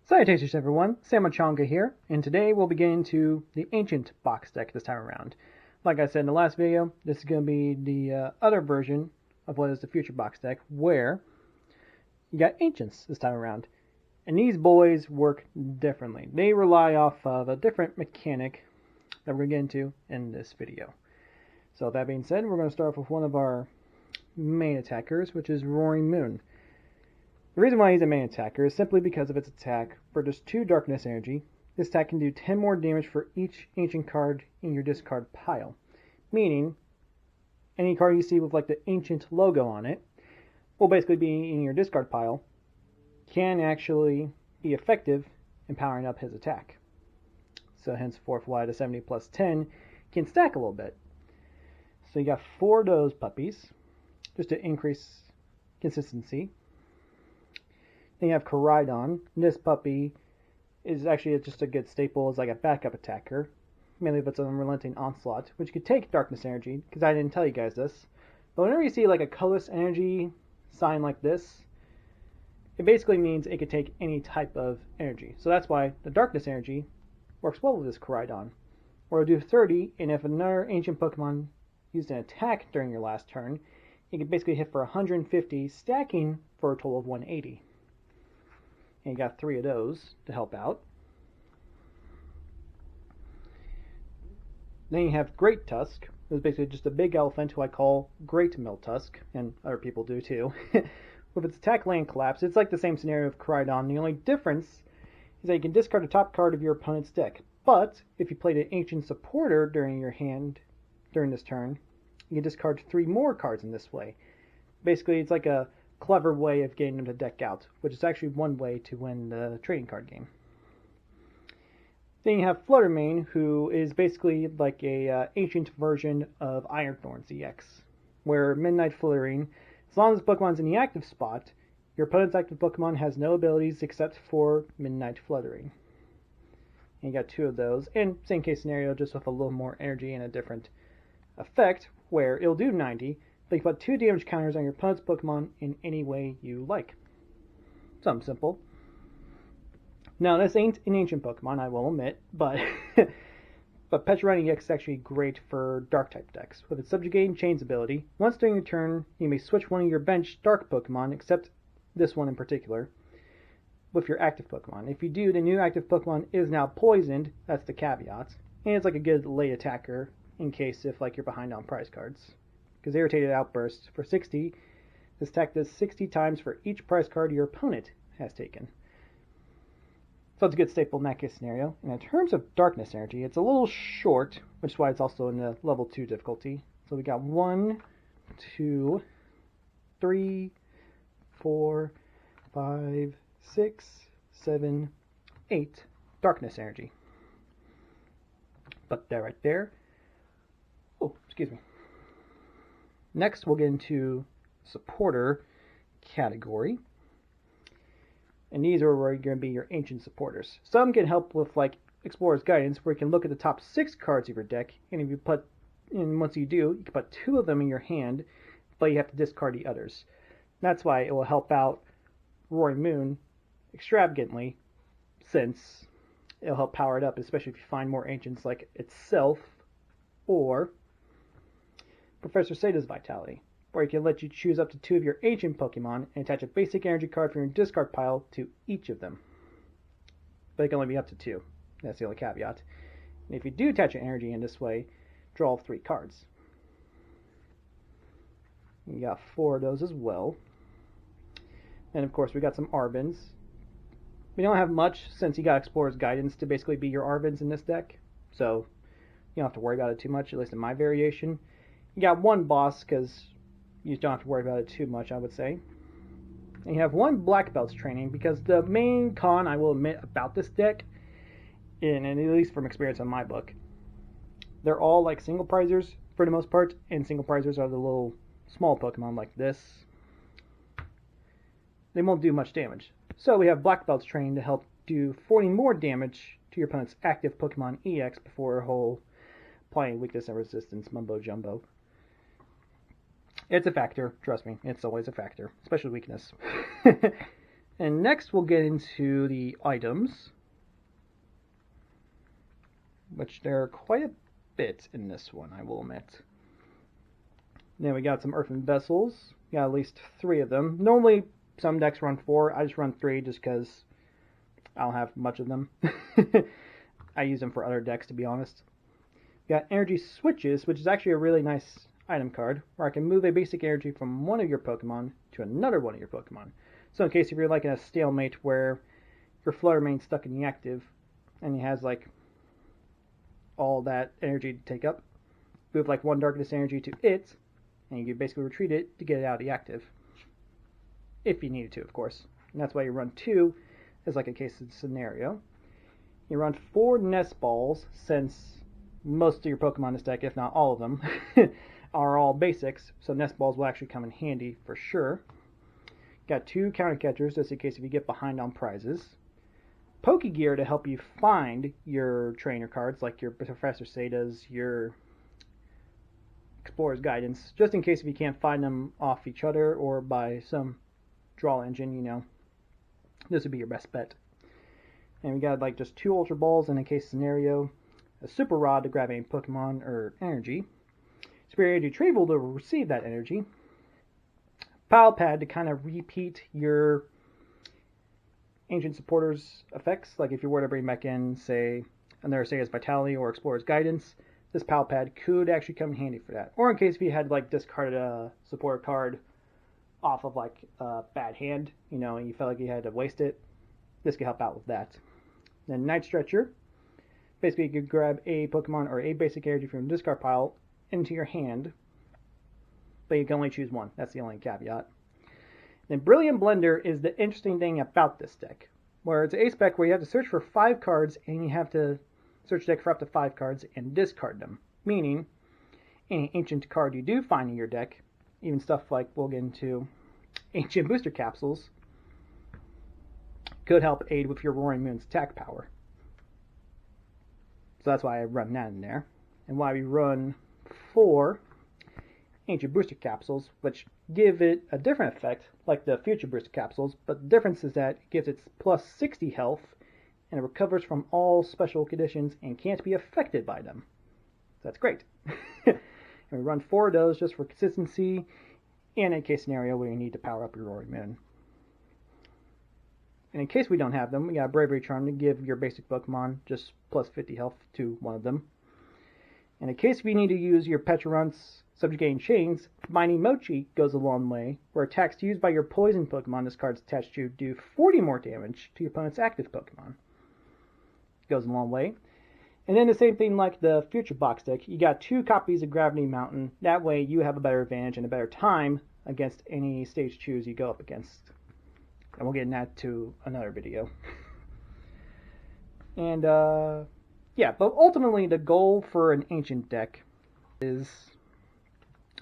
Salutations everyone, Samachonga here, and today we'll be getting into the Ancient box deck this time around. Like I said in the last video, this is going to be the other version of what is the Future box deck, where you got Ancients this time around. And these boys work differently. They rely off of a different mechanic that we're going to get into in this video. So that being said, we're going to start off with one of our main attackers, which is Roaring Moon. The reason why he's a main attacker is simply because of its attack for just 2 darkness energy. This attack can do 10 more damage for each ancient card in your discard pile. Meaning, any card you see with like the ancient logo on it will basically be in your discard pile, can actually be effective in powering up his attack. So henceforth why the 70 plus 10 can stack a little bit. So you got 4 of those puppies, just to increase consistency. Then you have Koraidon. This puppy is actually just a good staple as like a backup attacker, mainly if it's an Unrelenting Onslaught, which could take darkness energy, because I didn't tell you guys this. But whenever you see like a colorless energy sign like this, it basically means it could take any type of energy. So that's why the darkness energy works well with this Koraidon. Or it'll do 30, and if another ancient Pokemon used an attack during your last turn, it can basically hit for 150, stacking for a total of 180. And you got 3 of those to help out. Then you have Great Tusk. It's basically just a big elephant who I call Great Miltusk, and other people do too. With its attack land collapse, it's like the same scenario of Koraidon. The only difference is that you can discard the top card of your opponent's deck. But if you played an Ancient Supporter during your hand during this turn, you can discard 3 more cards in this way. Basically, it's like a clever way of getting them to deck out, which is actually one way to win the trading card game. Then you have Fluttermane, who is basically like a ancient version of Ironthorns EX, where Midnight Fluttering, as long as Pokemon's in the active spot, your opponent's active Pokemon has no abilities except for Midnight Fluttering. And you got 2 of those, and same case scenario, just with a little more energy and a different effect, where it'll do 90, but you can put 2 damage counters on your opponent's Pokemon in any way you like. Something simple. Now, this ain't an ancient Pokemon, I will admit, but Pecharunt EX is actually great for Dark-type decks. With its Subjugating Chains ability, once during your turn, you may switch one of your bench Dark Pokemon, except this one in particular, with your active Pokemon. If you do, the new active Pokemon is now poisoned, that's the caveat, and it's like a good late attacker in case if like you're behind on prize cards. Because Irritated Outburst for 60, this attack does 60 times for each prize card your opponent has taken. So it's a good staple in that case scenario. And in terms of darkness energy, it's a little short, which is why it's also in the level 2 difficulty. So we got 1, 2, 3, 4, 5, 6, 7, 8 darkness energy. But that right there. Oh, excuse me. Next, we'll get into supporter category. And these are where going to be your ancient supporters. Some can help with like Explorer's Guidance, where you can look at the top 6 cards of your deck, and if you put, and once you do, you can put 2 of them in your hand, but you have to discard the others. That's why it will help out Roaring Moon extravagantly, since it'll help power it up, especially if you find more ancients like itself, or Professor Sada's Vitality, where it can let you choose up to 2 of your ancient Pokemon and attach a basic energy card from your discard pile to each of them. But it can only be up to 2. That's the only caveat. And if you do attach an energy in this way, draw 3 cards. You got 4 of those as well. And of course we got some Arvins. We don't have much since you got Explorer's Guidance to basically be your Arvins in this deck. So you don't have to worry about it too much, at least in my variation. You got 1 boss, because you don't have to worry about it too much, I would say. And you have 1 Black Belt's training, because the main con, I will admit, about this deck, and at least from experience on my book, they're all like single prizers for the most part, and single prizers are the little small Pokemon like this. They won't do much damage. So we have Black Belt's training to help do 40 more damage to your opponent's active Pokemon EX before a whole applying weakness and resistance mumbo jumbo. It's a factor, trust me. It's always a factor, especially weakness. And next we'll get into the items, which there are quite a bit in this one, I will admit. Then we got some earthen vessels. Got at least 3 of them. Normally some decks run 4. I just run 3 just because I don't have much of them. I use them for other decks, to be honest. Got energy switches, which is actually a really nice item card, where I can move a basic energy from one of your Pokemon to another one of your Pokemon. So in case if you're like in a stalemate where your Flutter Mane's stuck in the active, and he has like all that energy to take up, move like 1 darkness energy to it, and you can basically retreat it to get it out of the active. If you needed to, of course. And that's why you run 2 as like a case scenario. You run 4 nest balls, since most of your Pokemon in this deck, if not all of them, are all basics, so nest balls will actually come in handy for sure. Got 2 counter catchers just in case if you get behind on prizes. Pokegear to help you find your trainer cards, like your Professor Sada's, your Explorer's Guidance, just in case if you can't find them off each other or by some draw engine, you know, this would be your best bet. And we got like just 2 Ultra Balls in a case scenario, a Super Rod to grab any Pokemon or energy, Superior Retrieval to receive that energy, Pile Pad to kind of repeat your Ancient Supporters effects, like if you were to bring back in, say, another Saga's Vitality or Explorer's Guidance, this Pile Pad could actually come in handy for that. Or in case if you had like discarded a supporter card off of like a bad hand, you know, and you felt like you had to waste it, this could help out with that. Then Night Stretcher, basically you could grab a Pokemon or a basic energy from the discard pile into your hand, but you can only choose one. That's the only caveat. Then Brilliant Blender is the interesting thing about this deck, where it's an ace spec where you have to search for 5 cards and you have to search the deck for up to 5 cards and discard them. Meaning, any ancient card you do find in your deck, even stuff like we'll get into ancient booster capsules, could help aid with your Roaring Moon's attack power. So that's why I run that in there. And why we run 4 ancient booster capsules, which give it a different effect, like the future booster capsules, but the difference is that it gives it plus 60 health, and it recovers from all special conditions and can't be affected by them. So that's great. And we run 4 of those just for consistency, and in a case scenario where you need to power up your Roaring Moon. And in case we don't have them, we got Bravery Charm to give your basic Pokemon just plus 50 health to one of them. And in case we need to use your Pecharunt's Subjugating Chains, Mighty Mochi goes a long way, where attacks used by your poison Pokemon this card's attached to do 40 more damage to your opponent's active Pokemon. Goes a long way. And then the same thing like the future box deck, you got 2 copies of Gravity Mountain, that way you have a better advantage and a better time against any stage 2s you go up against. And we'll get into that to another video. And yeah, but ultimately the goal for an ancient deck is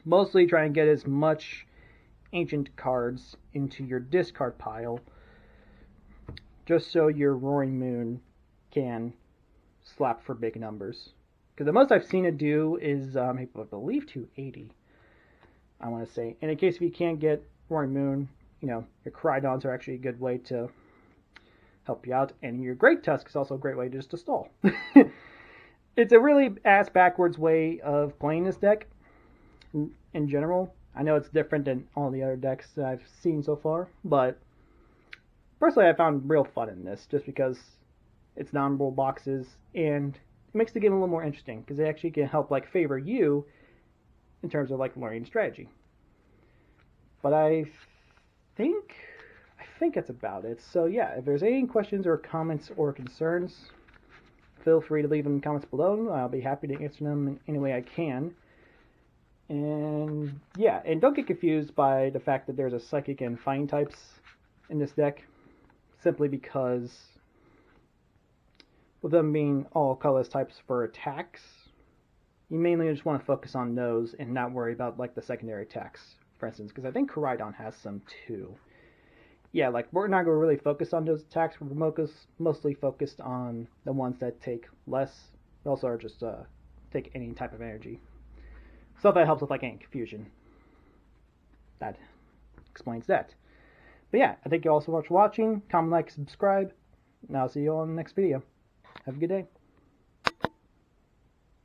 mostly try and get as much ancient cards into your discard pile, just so your Roaring Moon can slap for big numbers. Because the most I've seen it do is, I believe 280, I want to say. And in case if you can't get Roaring Moon, you know, your Crydons are actually a good way to help you out. And your Great Tusk is also a great way just to stall. It's a really ass-backwards way of playing this deck in general. I know it's different than all the other decks that I've seen so far, but personally I found real fun in this, just because it's non-rule boxes, and it makes the game a little more interesting, because it actually can help like favor you in terms of like learning strategy. But I think that's about it. So yeah, if there's any questions or comments or concerns, feel free to leave them in the comments below. I'll be happy to answer them in any way I can. And yeah, and don't get confused by the fact that there's a Psychic and Fighting types in this deck, simply because with them being all colorless types for attacks, you mainly just want to focus on those and not worry about like the secondary attacks, for instance, because I think Koraidon has some too. Yeah, like we're not going to really focus on those attacks. We're mostly focused on the ones that take less, but also are just take any type of energy. Stuff that helps with like any confusion. That explains that. But yeah, I thank you all so much for watching. Comment, like, subscribe, and I'll see you all in the next video. Have a good day.